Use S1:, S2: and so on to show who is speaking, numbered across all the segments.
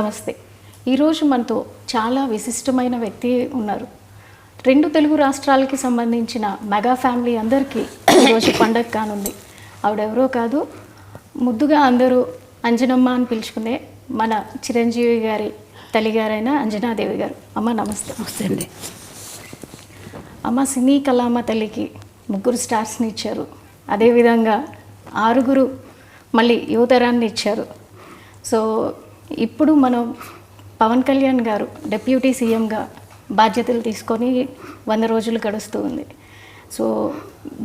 S1: నమస్తే. ఈరోజు మనతో చాలా విశిష్టమైన వ్యక్తి ఉన్నారు. 2 తెలుగు రాష్ట్రాలకి సంబంధించిన మెగా ఫ్యామిలీ అందరికీ ఈరోజు పండగ కానుంది. ఆవిడెవరో కాదు, ముద్దుగా అందరూ అంజనమ్మ అని పిలుచుకునే మన చిరంజీవి గారి తల్లిగారైన అంజనాదేవి గారు. అమ్మ నమస్తే.
S2: నమస్తే అండి.
S1: అమ్మ సినీ కళామ తల్లికి 3 స్టార్స్ని ఇచ్చారు. అదేవిధంగా 6 మళ్ళీ యువతరాన్ని ఇచ్చారు. సో ఇప్పుడు మనం పవన్ కళ్యాణ్ గారు డిప్యూటీ సీఎంగా బాధ్యతలు తీసుకొని 100 రోజులు గడుస్తూ ఉంది. సో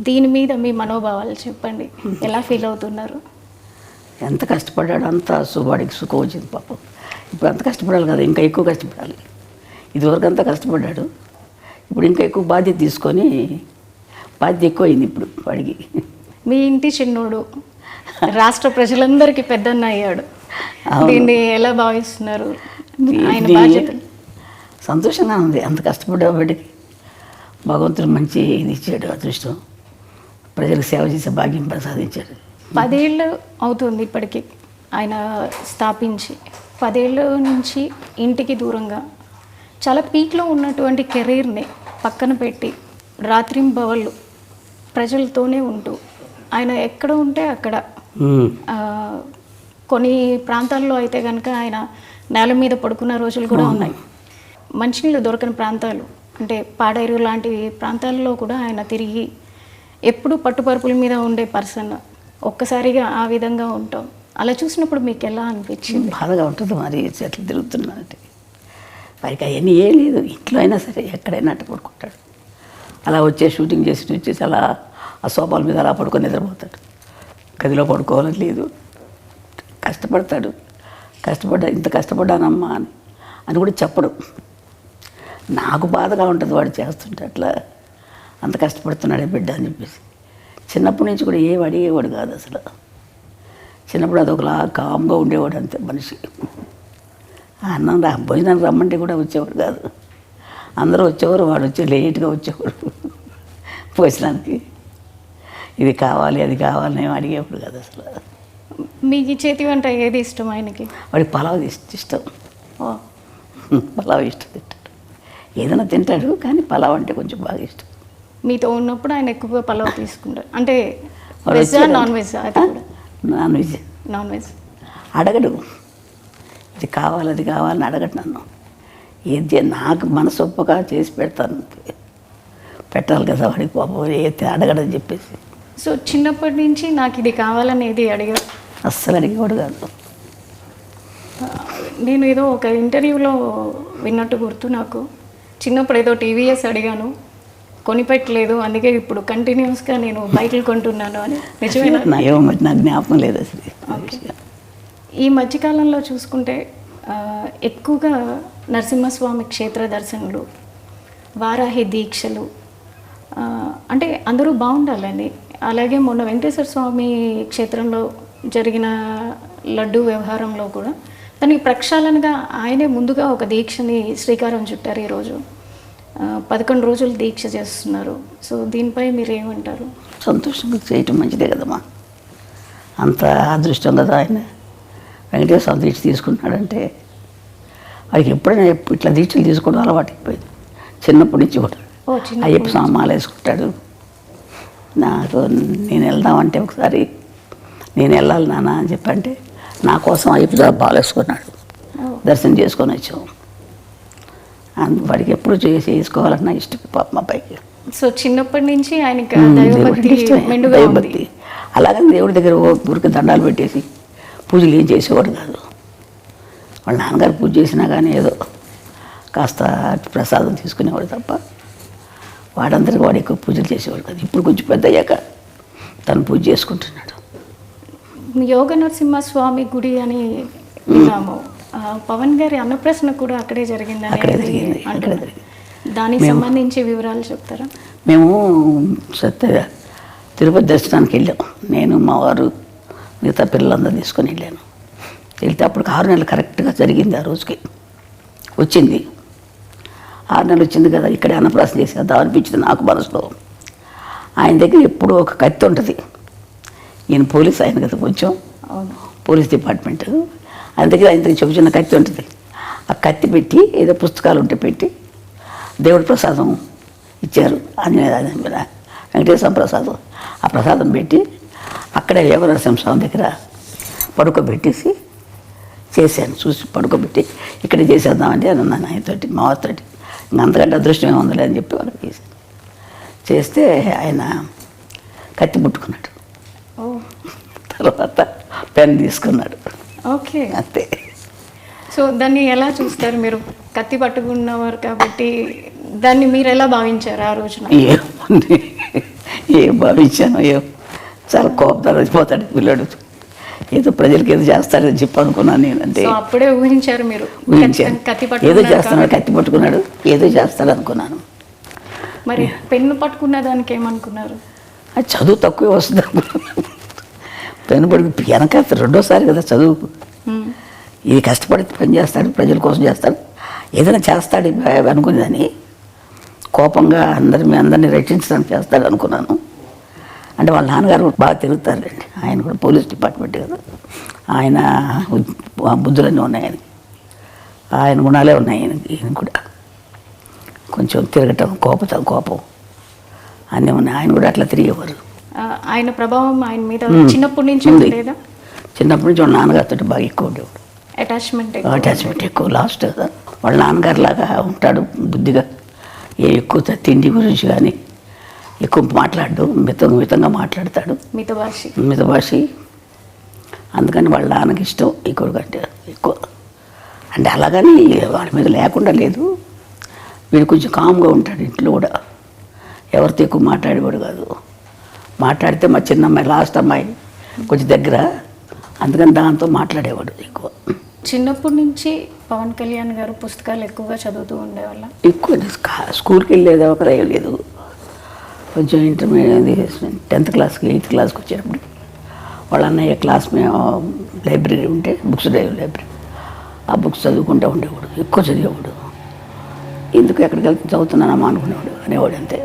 S1: దీని మీద మీ మనోభావాలు చెప్పండి, ఎలా ఫీల్ అవుతున్నారు?
S2: ఎంత కష్టపడ్డాడు అంత వాడికి సుఖం వచ్చింది పాపం. ఇప్పుడు అంత కష్టపడాలి కదా, ఇంకా ఎక్కువ కష్టపడాలి. ఇదివరకు అంతా కష్టపడ్డాడు, ఇప్పుడు ఇంకా ఎక్కువ బాధ్యత తీసుకొని బాధ్యత ఎక్కువ అయింది ఇప్పుడు వాడికి.
S1: మీ ఇంటి చిన్నోడు రాష్ట్ర ప్రజలందరికీ పెద్దన్న అయ్యాడు. దీన్ని ఎలా భావిస్తున్నారు? ఆయన బాధ్యతలు
S2: సంతోషంగా ఉంది. అంత కష్టపడ్డవాడికి భగవంతుడు మంచి ఇది ఇచ్చాడు, అదృష్టం. ప్రజలకు సేవ చేసే భాగ్యం ప్రసాదించాడు.
S1: 10 ఏళ్ళు అవుతుంది ఇప్పటికీ ఆయన స్థాపించి. 10 ఏళ్ళ నుంచి ఇంటికి దూరంగా చాలా పీక్లో ఉన్నటువంటి కెరీర్ని పక్కన పెట్టి రాత్రింబవళ్ళు ప్రజలతోనే ఉంటూ ఆయన ఎక్కడ ఉంటే అక్కడ, కొన్ని ప్రాంతాల్లో అయితే కనుక ఆయన నేల మీద పడుకున్న రోజులు కూడా ఉన్నాయి. మంచినీళ్ళు దొరకని ప్రాంతాలు అంటే పాడేరు లాంటి ప్రాంతాల్లో కూడా ఆయన తిరిగి ఎప్పుడు పట్టుపరుపుల మీద ఉండే పర్సన్. ఒక్కసారిగా ఆ విధంగా ఉంటాం. అలా చూసినప్పుడు మీకు ఎలా అనిపించింది?
S2: బాధగా ఉంటుంది మరి, చెట్లు తిరుగుతున్నానంటే. వారికి అవన్నీ ఏం లేదు, ఇంట్లో అయినా సరే ఎక్కడైనా అట్ట పడుకుంటాడు. అలా షూటింగ్ వచ్చేసి అలా ఆ సోఫాల మీద అలా పడుకొని నిద్రపోతాడు. గదిలో పడుకోవాలని లేదు, కష్టపడతాడు. ఇంత కష్టపడ్డానమ్మా అని కూడా చెప్పడు. నాకు బాధగా ఉంటుంది వాడు చేస్తుంటే, అట్లా అంత కష్టపడుతున్నాడే బిడ్డ అని చెప్పేసి. చిన్నప్పటి నుంచి కూడా ఏం అడిగేవాడు కాదు అసలు. చిన్నప్పుడు అదొకలా కామ్గా ఉండేవాడు అంతే మనిషి. అన్నం భోజనం రమ్మంటే కూడా వచ్చేవాడు కాదు. అందరూ వచ్చేవారు, వాడు వచ్చి లేట్గా వచ్చేవాడు భోజనానికి. ఇది కావాలి అది కావాలి నేను అడిగేవాడు కాదు అసలు.
S1: మీకు చేతి వంట ఏది ఇష్టం ఆయనకి?
S2: వాడికి పలావ్ ఇష్టం. పలావ్ ఇష్టం తింటాడు. ఏదైనా తింటాడు కానీ పలావ్ అంటే కొంచెం బాగా ఇష్టం.
S1: మీతో ఉన్నప్పుడు ఆయన ఎక్కువగా పలావ్ తీసుకుంటారు అంటే veg non veg?
S2: Non veg.
S1: Non veg
S2: అడగడు, ఇది కావాలి అది కావాలని అడగడు నన్ను. ఏది నాకు మనసు ఒప్పగా చేసి పెడతాను, పెట్టాలి కదా వాడికి పాపం, ఏది అడగడని చెప్పేసి.
S1: సో చిన్నప్పటి నుంచి నాకు ఇది కావాలనేది అడిగారు?
S2: అస్సలు అడిగేవాడు కాదు.
S1: నేను ఏదో ఒక ఇంటర్వ్యూలో విన్నట్టు గుర్తు నాకు. చిన్నప్పుడు ఏదో టీవీఎస్ అడిగాను, కొనిపెట్టలేదు, అందుకే ఇప్పుడు కంటిన్యూస్గా నేను బైకులు కొంటున్నాను అని. నిజమేనా?
S2: నాకు జ్ఞాపకం లేదు అసలు.
S1: ఈ మధ్యకాలంలో చూసుకుంటే ఎక్కువగా నరసింహస్వామి క్షేత్ర దర్శనలు, వారాహి దీక్షలు, అంటే అందరూ బాగుండాలని. అలాగే మొన్న వెంకటేశ్వర స్వామి క్షేత్రంలో జరిగిన లడ్డు వ్యవహారంలో కూడా దానికి ప్రక్షాళనగా ఆయనే ముందుగా ఒక దీక్షని శ్రీకారం చుట్టారు. ఈరోజు 11 రోజులు దీక్ష చేస్తున్నారు. సో దీనిపై మీరు ఏమంటారు?
S2: సంతోషంగా చేయటం మంచిదే కదమ్మా. అంత అదృష్టం కదా ఆయన వెంకటేశ్వర స్వామి దీక్ష తీసుకుంటున్నాడంటే. వాడికి ఎప్పుడైనా ఇట్లా దీక్షలు తీసుకోవడం అలవాటు అయిపోయింది చిన్నప్పటి నుంచి కూడా. అయ్యప్ప స్వామి మాల వేసుకుంటాడు. నాకు నేను వెళ్దామంటే ఒకసారి నేను వెళ్ళాలి నాన్న అని చెప్పంటే నా కోసం అయ్యప్ప స్వామి మాల వేసుకున్నాడు. దర్శనం చేసుకొని వచ్చాము. వాడికి ఎప్పుడు చేసుకోవాలన్నా ఇష్టం పాప మా పైకి.
S1: సో చిన్నప్పటి నుంచి ఆయనకి
S2: దైవభక్తి. అలాగని దేవుడి దగ్గర ఊరికి దండాలు పెట్టేసి పూజలు ఏం చేసేవాడు కాదు. వాళ్ళ నాన్నగారు పూజ చేసినా కానీ ఏదో కాస్త ప్రసాదం తీసుకునేవాడు తప్ప వాడందరికీ వాడు ఎక్కువ పూజలు చేసేవాడు కాదు. ఇప్పుడు కొంచెం పెద్ద అయ్యాక తను పూజ చేసుకుంటున్నాడు.
S1: యోగ నరసింహస్వామి గుడి అని విన్నాము. పవన్ గారి అన్నప్రశ్న కూడా అక్కడే జరిగిందని.
S2: అక్కడే జరిగింది.
S1: దానికి సంబంధించి వివరాలు చెప్తారా?
S2: మేము తిరుపతి దర్శనానికి వెళ్ళాం. నేను మా వారు మిగతా పిల్లలందరూ తీసుకొని వెళ్ళాను. వెళ్తే అప్పుడు 6 నెలలు కరెక్ట్గా జరిగింది. ఆ రోజుకి వచ్చింది. 6 నెలలు వచ్చింది కదా, ఇక్కడే అన్నప్రాసం చేసేద్దాం అనిపించింది నాకు మనసులో. ఆయన దగ్గర ఎప్పుడూ ఒక కత్తి ఉంటుంది. ఈయన పోలీస్ ఆయన కదా, కొంచెం పోలీస్ డిపార్ట్మెంట్. అందుకే ఇంతకు చిన్న కత్తి ఉంటుంది. ఆ కత్తి పెట్టి ఏదో పుస్తకాలు ఉంటే పెట్టి దేవుడి ప్రసాదం ఇచ్చారు. వెంకటేశ్వర ప్రసాదం. ఆ ప్రసాదం పెట్టి అక్కడే యోగనరసింహ స్వామి దగ్గర పడుకోబెట్టేసి చేశాను. చూసి పడుకోబెట్టి ఇక్కడ చేసేద్దామంటే అని అన్నాను ఆయనతోటి, మా వారితోటి. ఇంకా అంతకంటే అదృష్టం ఏముందిలే అని చెప్పి వాళ్ళకి చేశాను. చేస్తే ఆయన కత్తి పుట్టుకున్నాడు.
S1: ఓ
S2: తర్వాత పెన్ తీసుకున్నాడు.
S1: ఓకే.
S2: అంతే.
S1: సో దాన్ని ఎలా చూస్తారు మీరు? కత్తి పట్టుకున్నవారు కాబట్టి దాన్ని మీరు ఎలా భావించారు ఆ రోజున?
S2: ఏముంది, ఏం భావించాను, చాలా కోపంతో వచ్చిపోతాడు పిల్లడు. ఏదో ప్రజలకి ఏదో చేస్తాడని చెప్పి అనుకున్నాను నేను. అంటే
S1: సో అప్పుడే ఊహించారు మీరు
S2: ఊహించాను.
S1: కత్తి
S2: ఏదో చేస్తున్నాడు, కత్తి పట్టుకున్నాడు, ఏదో చేస్తాడు అనుకున్నాను.
S1: మరి పెన్ను పట్టుకున్న దానికి ఏమనుకున్నారు?
S2: అది చదువు తక్కువే వస్తుంది అనుకున్నాను. పెన్ను పడుకు వెనక రెండోసారి కదా చదువు. ఇది కష్టపడి పని చేస్తాడు, ప్రజల కోసం చేస్తాడు, ఏదైనా చేస్తాడు అనుకునేదని. కోపంగా అందరినీ రక్షించడానికి చేస్తాడు అనుకున్నాను. అంటే వాళ్ళ నాన్నగారు బాగా తిరుగుతారులేండి. ఆయన కూడా పోలీస్ డిపార్ట్మెంట్ కదా. ఆయన బుద్ధులన్నీ ఉన్నాయి ఆయనకి, ఆయన గుణాలే ఉన్నాయి ఈయన కూడా. కొంచెం తిరగటం, కోపం అన్నీ ఉన్నాయి. ఆయన కూడా అట్లా తిరిగేవారు.
S1: ఆయన ప్రభావం ఆయన మీద చిన్నప్పటి నుంచి ఉండేదా?
S2: చిన్నప్పటి నుంచి వాళ్ళ నాన్నగారితో బాగా ఎక్కువ ఉండేవాడు.
S1: అటాచ్మెంట్
S2: ఎక్కువ. లాస్ట్ కదా వాళ్ళ నాన్నగారు లాగా ఉంటాడు బుద్ధిగా. ఎక్కువ తిండి గురించి కానీ ఎక్కువ మాట్లాడు, మితంగా మాట్లాడతాడు, మితభాషి. అందుకని వాళ్ళ నాన్నకి ఇష్టం ఈ కొడుకు అంటే ఎక్కువ. అంటే అలాగని వాళ్ళ మీద లేకుండా లేదు. వీడు కొంచెం కామ్గా ఉంటాడు ఇంట్లో కూడా. ఎవరితో ఎక్కువ మాట్లాడేవాడు కాదు. మాట్లాడితే మా చిన్న అమ్మాయి, లాస్ట్ అమ్మాయి కొంచెం దగ్గర, అందుకని దాంతో మాట్లాడేవాడు ఎక్కువ.
S1: చిన్నప్పటి నుంచి పవన్ కళ్యాణ్ గారు పుస్తకాలు ఎక్కువగా చదువుతూ ఉండేవాళ్ళ?
S2: ఎక్కువ స్కూల్కి వెళ్ళేది ఒక లేదు. కొంచెం ఇంటర్మీడియట్ 10th క్లాస్కి 8th క్లాస్కి వచ్చేటప్పుడు వాళ్ళ అన్నయ్య క్లాస్ మేము లైబ్రరీ ఉంటే బుక్స్ లైబ్రరీ, ఆ బుక్స్ చదువుకుంటూ ఉండేవాడు. ఎక్కువ చదివేవాడు. ఎందుకు ఎక్కడికి వెళ్తే చదువుతున్నానమ్మా అనుకునేవాడు, అనేవాడు అంతే.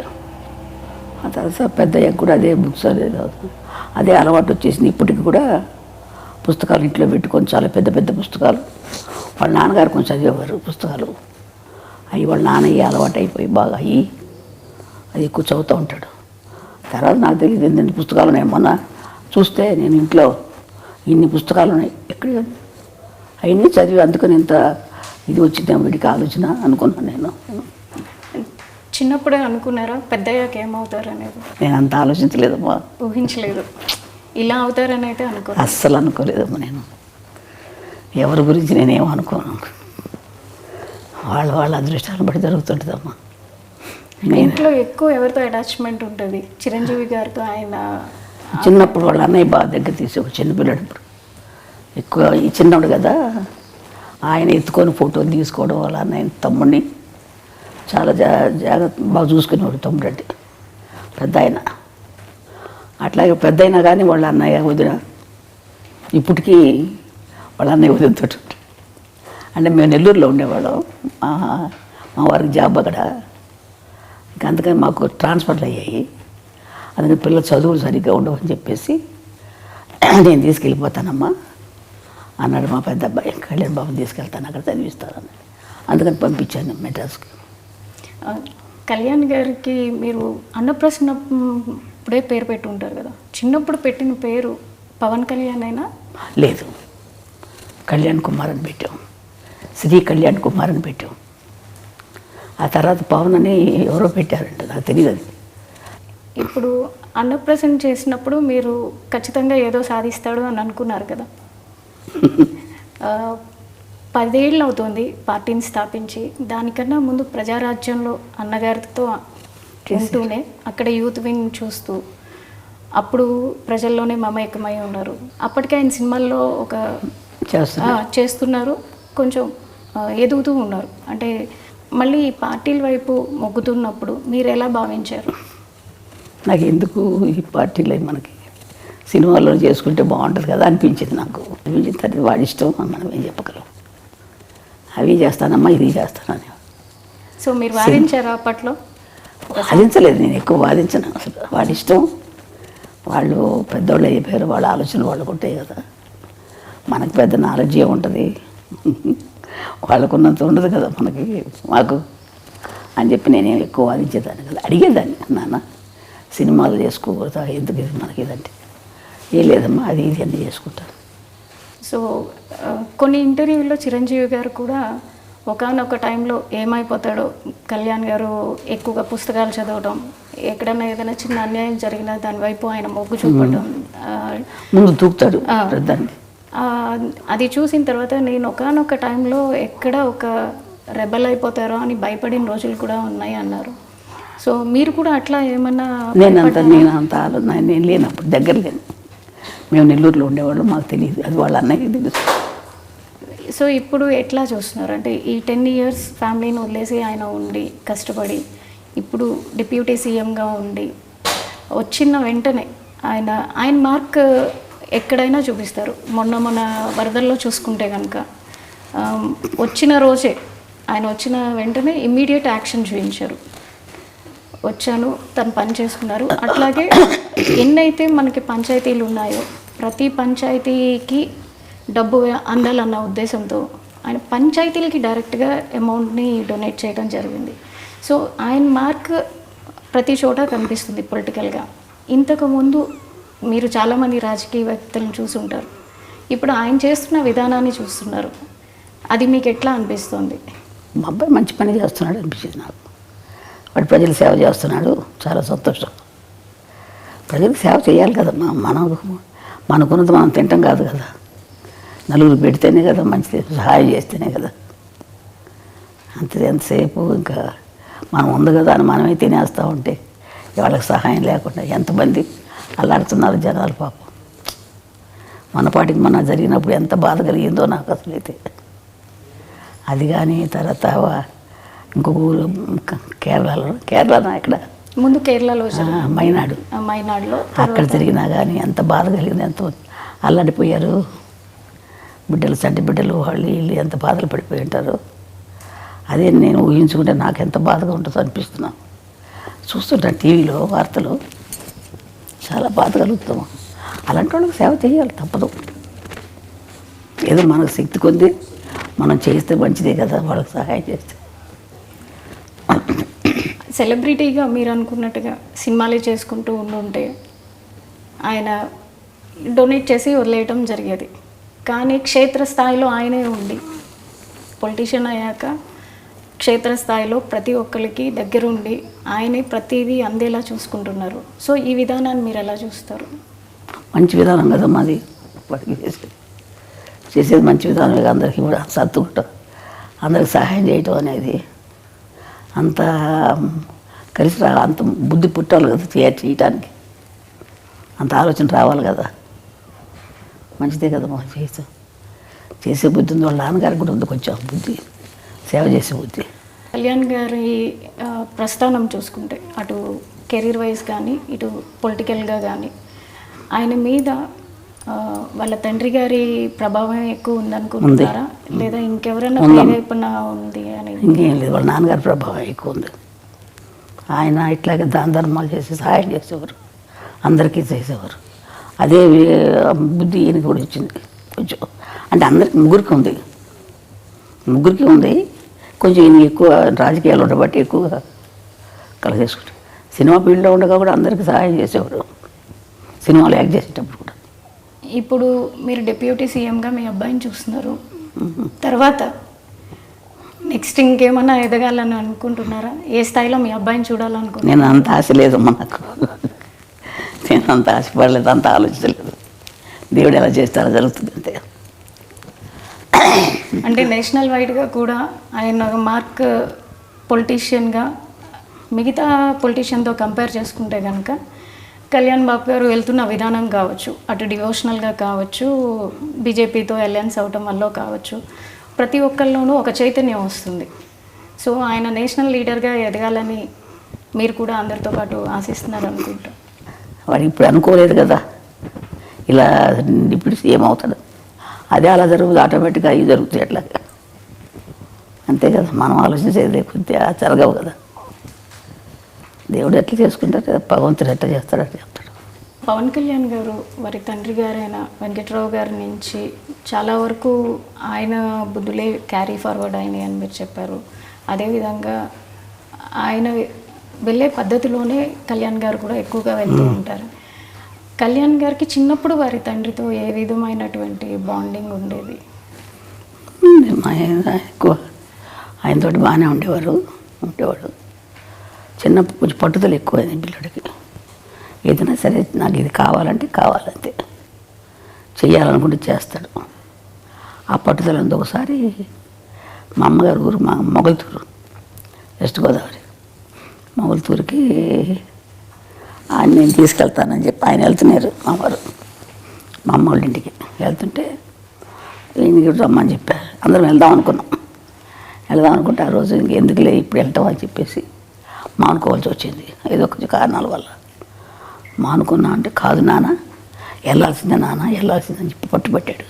S2: ఆ తర్వాత పెద్దయ్యాక కూడా అదే బుక్స్ అదే అలవాటు వచ్చేసింది. ఇప్పటికి కూడా పుస్తకాలు ఇంట్లో పెట్టుకొని చాలా పెద్ద పుస్తకాలు. వాళ్ళ నాన్నగారు కొంచెం చదివేవారు పుస్తకాలు. అవి వాళ్ళ నాన్నయ్య అలవాటు అయిపోయి బాగా అయ్యి అది ఎక్కువ చదువుతూ ఉంటాడు. తర్వాత నాకు తెలియదు ఎన్ని పుస్తకాలు ఉన్నాయి. మొన్న చూస్తే నేను ఇంట్లో ఇన్ని పుస్తకాలు ఉన్నాయి, ఎక్కడ అవన్నీ చదివి అందుకని ఇంత ఇది వచ్చిందేమో వీడికి ఆలోచన అనుకున్నాను నేను.
S1: చిన్నప్పుడే అనుకున్నారా పెద్దయ్యాక ఏమవుతారు అనేది?
S2: నేను అంత ఆలోచించలేదమ్మా,
S1: ఊహించలేదు. ఇలా అవుతారని అయితే
S2: అస్సలు అనుకోలేదమ్మా. నేను ఎవరి గురించి నేనేమో అనుకోను. వాళ్ళ అదృష్టాన్ని బట్టి జరుగుతుంటుందమ్మా.
S1: ఇంట్లో ఎక్కువ ఎవరితో అటాచ్మెంట్ ఉంటుంది? చిరంజీవి గారితో. ఆయన
S2: చిన్నప్పుడు వాళ్ళ అన్నయ్య బాగా దగ్గర తీసి ఒక చిన్నపిల్లడు, ఇప్పుడు ఎక్కువ ఈ చిన్నవాడు కదా, ఆయన ఎత్తుకొని ఫోటోలు తీసుకోవడం, వాళ్ళ అన్నయ్య తమ్ముడిని చాలా జాగ్రత్త బాగా చూసుకునేవాడు. తమ్ముడు అంటే పెద్ద ఆయన. అట్లాగే పెద్ద అయినా కానీ వాళ్ళ అన్నయ్య వదిన ఇప్పటికీ వాళ్ళ అన్నయ్య వదినతో అంటే మేము నెల్లూరులో ఉండేవాళ్ళం. మా వారికి జాబ్ అక్కడ. ఇంకా అందుకని మాకు ట్రాన్స్ఫర్లు అయ్యాయి. అందుకని పిల్లలు చదువులు సరిగ్గా ఉండవని చెప్పేసి నేను తీసుకెళ్ళిపోతానమ్మా అన్నాడు మా పెద్ద అబ్బాయి. కళ్యాణ్ బాబుని తీసుకెళ్తాను, అక్కడ చదివిస్తానని. అందుకని పంపించాను మెడ్రాస్కి.
S1: కళ్యాణ్ గారికి మీరు అన్నప్రసన్న ఇప్పుడే పేరు పెట్టి ఉంటారు కదా, చిన్నప్పుడు పెట్టిన పేరు పవన్ కళ్యాణ్ అయినా?
S2: లేదు, కళ్యాణ్ కుమార్ అని పెట్టాం. శ్రీ కళ్యాణ్ కుమార్ అని పెట్టాం. ఆ తర్వాత పవన్ అని ఎవరో పెట్టారంట, నాకు తెలియదు అది.
S1: ఇప్పుడు అన్నప్రసన్న చేసినప్పుడు మీరు ఖచ్చితంగా ఏదో సాధిస్తాడు అని అనుకున్నారు కదా. 10 ఏళ్ళు అవుతుంది పార్టీని స్థాపించి. దానికన్నా ముందు ప్రజారాజ్యంలో అన్నగారితో ఉంటూనే అక్కడ యూత్ వింగ్ చూస్తూ అప్పుడు ప్రజల్లోనే మమేకమై ఉన్నారు. అప్పటికే ఆయన సినిమాల్లో ఒక చేస్తున్నారు, కొంచెం ఎదుగుతూ ఉన్నారు. అంటే మళ్ళీ పార్టీల వైపు మొగ్గుతున్నప్పుడు మీరు ఎలా భావించారు?
S2: నాకు ఎందుకు ఈ పార్టీలో మనకి సినిమాల్లో చేసుకుంటే బాగుంటుంది కదా అనిపించింది నాకు. అనిపించిన తర్వాత వాడి ఇష్టం, మనం ఏం చెప్పగలం. అవి చేస్తానమ్మా, ఇది చేస్తానని.
S1: సో మీరు వాదించారా అప్పట్లో?
S2: వాదించలేదు, నేను ఎక్కువ వాదించను అసలు. వాడి ఇష్టం, వాళ్ళు పెద్దవాళ్ళు అయిపోయారు, వాళ్ళ ఆలోచనలు వాళ్ళకు ఉంటాయి కదా. మనకు పెద్ద నాలెడ్జ్ ఏముంటుంది, వాళ్ళకున్నంత ఉండదు కదా మనకి మాకు అని చెప్పి నేనేం ఎక్కువ వాదించేదాన్ని కదా. అడిగేదాన్ని, నాన్న సినిమాలు చేసుకోకూడదా, ఎందుకు ఇది మనకి ఇదంటే, ఏ లేదమ్మా అది ఇది అన్నీ చేసుకుంటాను.
S1: సో కొన్ని ఇంటర్వ్యూల్లో చిరంజీవి గారు కూడా ఒకానొక టైంలో ఏమైపోతాడో, కళ్యాణ్ గారు ఎక్కువగా పుస్తకాలు చదవడం, ఎక్కడైనా ఏదైనా చిన్న అన్యాయం జరిగినా దాని వైపు ఆయన మొగ్గు చూపడం,
S2: ముందు తూపుతాడు దాన్ని.
S1: అది చూసిన తర్వాత నేను ఒకానొక టైంలో ఎక్కడ ఒక రెబల్ అయిపోతారో అని భయపడిన రోజులు కూడా ఉన్నాయి అన్నారు. సో మీరు కూడా అట్లా ఏమన్నా?
S2: నేను లేనప్పుడు దగ్గర లేను, మేము నెల్లూరులో ఉండేవాళ్ళు, మాకు తెలియదు, అది వాళ్ళ అన్నయ్యకి తెలుసు.
S1: సో ఇప్పుడు ఎట్లా చూస్తున్నారు అంటే ఈ 10 years ఫ్యామిలీని వదిలేసి ఆయన ఉండి కష్టపడి ఇప్పుడు డిప్యూటీ సీఎంగా ఉండి వచ్చిన వెంటనే ఆయన మార్క్ ఎక్కడైనా చూపిస్తారు. మొన్న వరదల్లో చూసుకుంటే కనుక వచ్చిన రోజే ఆయన వచ్చిన వెంటనే ఇమ్మీడియట్ యాక్షన్ చూపించారు. వచ్చాను, తను పని చేసుకున్నారు. అట్లాగే ఎన్నైతే మనకి పంచాయతీలు ఉన్నాయో ప్రతి పంచాయతీకి డబ్బు అందాలన్న ఉద్దేశంతో ఆయన పంచాయతీలకి డైరెక్ట్గా అమౌంట్ని డొనేట్ చేయడం జరిగింది. సో ఆయన మార్క్ ప్రతి చోట కనిపిస్తుంది పొలిటికల్గా. ఇంతకుముందు మీరు చాలామంది రాజకీయవేత్తలను చూసుంటారు, ఇప్పుడు ఆయన చేస్తున్న విధానాన్ని చూస్తున్నారు, అది మీకు ఎట్లా అనిపిస్తుంది?
S2: మా అబ్బాయి మంచి పని చేస్తున్నాడు అనిపించింది నాకు. వాడు ప్రజలు సేవ చేస్తున్నాడు, చాలా సంతోషం. ప్రజలకు సేవ చేయాలి కదమ్మా, మనకున్నది మనం తింటాం కాదు కదా, నలుగురు పెడితేనే కదా మంచిది, సహాయం చేస్తేనే కదా. అంతే, ఎంతసేపు ఇంకా మనం ఉంది కదా అని మనమే తినేస్తూ ఉంటే వాళ్ళకి సహాయం లేకుండా ఎంతమంది అల్లాడుతున్నారు జనాలు పాపం. మన పాటికి మన జరిగినప్పుడు ఎంత బాధ కలిగిందో నాకు అసలైతే. అది కానీ తర్వాత ఇంకొక ఊరు కేరళలో ఇక్కడ
S1: ముందు కేరళలో
S2: మైనాడులో అక్కడ జరిగినా కానీ ఎంత బాధ కలిగింది, ఎంతో అల్లాడిపోయారు బిడ్డలు, చంటి బిడ్డలు, వాళ్ళు వీళ్ళు ఎంత బాధలు పడిపోయి ఉంటారు. అదే నేను ఊహించుకుంటే నాకు ఎంత బాధగా ఉంటుందో అనిపిస్తున్నాను. చూస్తుంటాను టీవీలో వార్తలు, చాలా బాధ కలుగుతాము. అలాంటి వాళ్ళకి సేవ చేయాలి, తప్పదు. ఏదో మనకు శక్తి కొద్ది మనం చేస్తే మంచిదే కదా, వాళ్ళకి సహాయం చేస్తే.
S1: సెలబ్రిటీగా మీరు అనుకున్నట్టుగా సినిమాలే చేసుకుంటూ ఉండుంటే ఆయన డొనేట్ చేసి వదిలేయటం జరిగేది. కానీ క్షేత్రస్థాయిలో ఆయనే ఉండి పొలిటీషియన్ అయ్యాక క్షేత్రస్థాయిలో ప్రతి ఒక్కరికి దగ్గరుండి ఆయనే ప్రతిదీ అందేలా చూసుకుంటున్నారు. సో ఈ విధానాన్ని మీరు ఎలా చూస్తారు?
S2: మంచి విధానం కదా మాది, వాటికి చేసేది మంచి విధానం. అందరికీ కూడా సర్దుకుంటాం, అందరికి సహాయం చేయటం అనేది అంత కలిసి అంత బుద్ధి పుట్టాలి కదా చేయటానికి, అంత ఆలోచన రావాలి కదా. మంచిదే కదా మనం చేసే బుద్ధి ఉంది. వాళ్ళ నాన్నగారికి కూడా ఉంది కొంచెం బుద్ధి, సేవ చేసే బుద్ధి.
S1: కళ్యాణ్ గారి ప్రస్థానం చూసుకుంటే అటు కెరీర్ వైజ్ కానీ ఇటు పొలిటికల్గా కానీ ఆయన మీద వాళ్ళ తండ్రి గారి ప్రభావం ఎక్కువ ఉందనుకుంటున్నారా, లేదా ఇంకెవరైనా ప్రేరేపణ ఉంది అని?
S2: ఇంకేం లేదు, వాళ్ళ నాన్నగారి ప్రభావం ఎక్కువ ఉంది. ఆయన ఇట్లాగే దాన ధర్మాలు చేసి సహాయం చేసేవారు, అందరికీ చేసేవారు. అదే బుద్ధి ఈయనకి కూడా వచ్చింది కొంచెం. అంటే అందరికి ముగ్గురికి ఉంది కొంచెం. ఈయన ఎక్కువ రాజకీయాలు ఉండబట్టి ఎక్కువగా కలిగేసుకుంటారు. సినిమా ఫీల్డ్లో ఉండగా కూడా అందరికీ సహాయం చేసేవారు, సినిమాలు యాక్ట్ చేసేటప్పుడు కూడా.
S1: ఇప్పుడు మీరు డిప్యూటీ సీఎంగా మీ అబ్బాయిని చూస్తున్నారు, తర్వాత నెక్స్ట్ ఇంకేమన్నా ఎదగాలని అనుకుంటున్నారా? ఏ స్థాయిలో మీ అబ్బాయిని చూడాలనుకుంటున్నారు?
S2: నేను అంత ఆశ లేదమ్మా నాకు, నేను అంత ఆశపడలేదు, అంత ఆలోచించలేదు. దేవుడు ఎలా చేస్తారో జరుగుతుంది అంతే.
S1: అంటే నేషనల్ వైడ్గా కూడా ఆయన మార్క్ పొలిటీషియన్గా మిగతా పొలిటీషియన్తో కంపేర్ చేసుకుంటే కనుక కళ్యాణ్ బాబు గారు వెళ్తున్న విధానం కావచ్చు, అటు డివోషనల్గా కావచ్చు, బీజేపీతో అలయన్స్ అవటం వల్ల కావచ్చు, ప్రతి ఒక్కరిలోనూ ఒక చైతన్యం వస్తుంది. సో ఆయన నేషనల్ లీడర్గా ఎదగాలని మీరు కూడా అందరితో పాటు ఆశిస్తున్నారు అనుకుంటా.
S2: వాడు ఇప్పుడు అనుకోలేదు కదా ఇలా ఇప్పుడు ఏమవుతాడు, అదే అలా జరుగుతుంది, ఆటోమేటిక్గా అవి జరుగుతాయి అట్లా. అంతే కదా, మనం ఆలోచించేది కొద్దిగా జరగవు కదా. దేవుడు ఎట్లా చేసుకుంటారు, భగవంతుడు ఎట్లా చేస్తాడు అట్లా చెప్తాడు.
S1: పవన్ కళ్యాణ్ గారు వారి తండ్రి గారైన వెంకట్రావు గారి నుంచి చాలా వరకు ఆయన బుద్ధులే క్యారీ ఫార్వర్డ్ అయినాయి అని మీరు చెప్పారు. అదేవిధంగా ఆయన వెళ్ళే పద్ధతిలోనే కళ్యాణ్ గారు కూడా ఎక్కువగా వెళ్తూ ఉంటారు. కళ్యాణ్ గారికి చిన్నప్పుడు వారి తండ్రితో ఏ విధమైనటువంటి బాండింగ్ ఉండేది?
S2: మా ఆయన ఎక్కువ ఆయనతోటి బాగానే ఉండేవాడు. చిన్నప్పుడు కొంచెం పట్టుదల ఎక్కువ పిల్లడికి. ఏదైనా సరే నాకు ఇది కావాలంటే కావాలంతే, చెయ్యాలనుకుంటే చేస్తాడు. ఆ పట్టుదల ఉంది. ఒకసారి మా అమ్మగారు ఊరు మా మొగల్తూరు, వెస్ట్ గోదావరి మొగల్తూరుకి ఆయన నేను తీసుకెళ్తానని చెప్పి ఆయన వెళ్తున్నారు. మా అమ్మ వాళ్ళ ఇంటికి వెళ్తుంటే ఈయనకి రమ్మని చెప్పారు. అందరం వెళ్దాం అనుకుంటే ఆ రోజు ఇంకెందుకులే ఇప్పుడు వెళ్తాం అని చెప్పేసి మానుకోవాల్సి వచ్చింది. ఏదో కొంచెం కారణాల వల్ల మానుకున్నా. అంటే కాదు నాన్న, వెళ్ళాల్సిందే వెళ్ళాల్సిందని చెప్పి పట్టుబట్టాడు.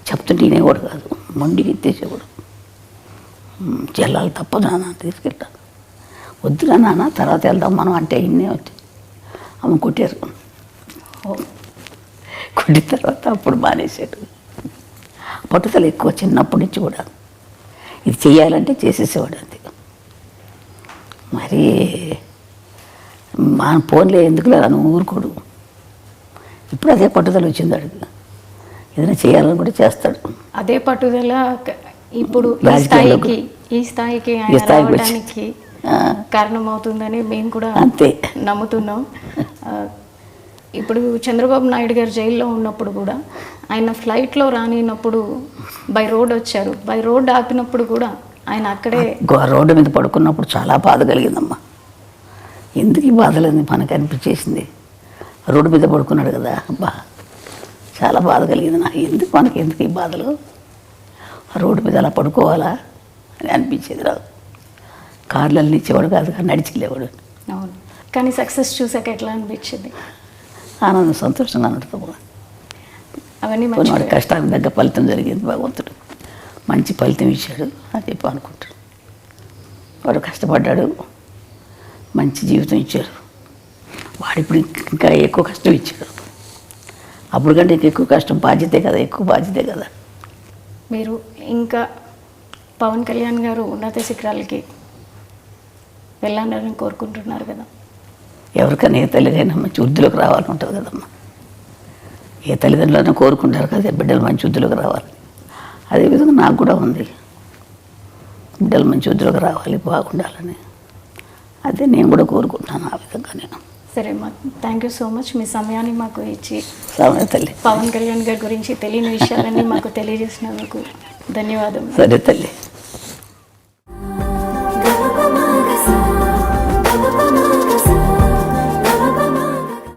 S2: చెప్తుంటే వినేవాడు కాదు, మొండికి ఎత్తేసేవాడు. చెల్లాలి తప్పదు నాన్న, తీసుకెళ్తాను. వద్దురా నాన్న, తర్వాత వెళ్దాం మనం అంటే ఇన్నే వచ్చి అమ్మ కొట్టారు. కొట్టిన తర్వాత అప్పుడు మానేశాడు. పట్టుదల ఎక్కువ చిన్నప్పటి నుంచి కూడా. ఇది చెయ్యాలంటే చేసేసేవాడు అంతే. మరి మా ఫోన్లే ఎందుకులే అని ఊరుకోడు. ఇప్పుడు అదే పట్టుదల వచ్చింది అడుగు. ఏదైనా చేయాలని కూడా చేస్తాడు.
S1: అదే పట్టుదల ఇప్పుడు ఈ స్థాయికి రావడానికి కారణమవుతుందని మేము కూడా
S2: అంతే
S1: నమ్ముతున్నాం. ఇప్పుడు చంద్రబాబు నాయుడు గారు జైల్లో ఉన్నప్పుడు కూడా ఆయన ఫ్లైట్లో రానినప్పుడు బై రోడ్ వచ్చారు. బై రోడ్ ఆపినప్పుడు కూడా ఆయన అక్కడే
S2: రోడ్డు మీద పడుకున్నప్పుడు చాలా బాధ కలిగిందమ్మా. ఎందుకు ఈ బాధలని మనకు అనిపించేసింది. రోడ్డు మీద పడుకున్నాడు కదా, అబ్బా చాలా బాధ కలిగింది నాకు. ఎందుకు ఈ బాధలు, రోడ్డు మీద అలా పడుకోవాలా అని అనిపించేది. రాదు కార్లలో ఇచ్చేవాడు కాదు, నడిచిలేవాడు.
S1: అవును, కానీ సక్సెస్ చూసాక ఎట్లా అనిపించింది?
S2: ఆనందం, సంతోషంగా ఉంటుంది.
S1: అవన్నీ
S2: వాడి కష్టానికి తగ్గ ఫలితం జరిగింది. భగవంతుడు మంచి ఫలితం ఇచ్చాడు అని చెప్పి అనుకుంటాడు. వాడు కష్టపడ్డాడు, మంచి జీవితం ఇచ్చారు. వాడు ఇప్పుడు ఇంకా ఎక్కువ కష్టం ఇచ్చాడు. అప్పుడు కంటే ఎక్కువ కష్టం, ఎక్కువ బాధ్యతే కదా.
S1: మీరు ఇంకా పవన్ కళ్యాణ్ గారు ఉన్నత శిఖరాలకి వెళ్ళాలని కోరుకుంటున్నారు కదా.
S2: ఎవరికైనా ఏ తల్లిదైనా మంచి వృద్ధిలోకి రావాలని ఉంటుంది కదమ్మా. ఏ తల్లిదండ్రులైనా కోరుకుంటారు కదా బిడ్డలు మంచి వృద్ధిలోకి రావాలి. అదేవిధంగా నాకు కూడా ఉంది, బిడ్డలు మంచి వృద్ధిలోకి రావాలి, బాగుండాలని. అదే నేను కూడా కోరుకుంటున్నాను ఆ విధంగా నేను.
S1: సరే అమ్మా, థ్యాంక్ యూ సో మచ్. మీ సమయాన్ని మాకు ఇచ్చి
S2: తల్లి
S1: పవన్ కళ్యాణ్ గారి గురించి తెలియని విషయాలన్నీ మాకు తెలియజేసినందుకు ధన్యవాదాలు.
S2: సరే తల్లి.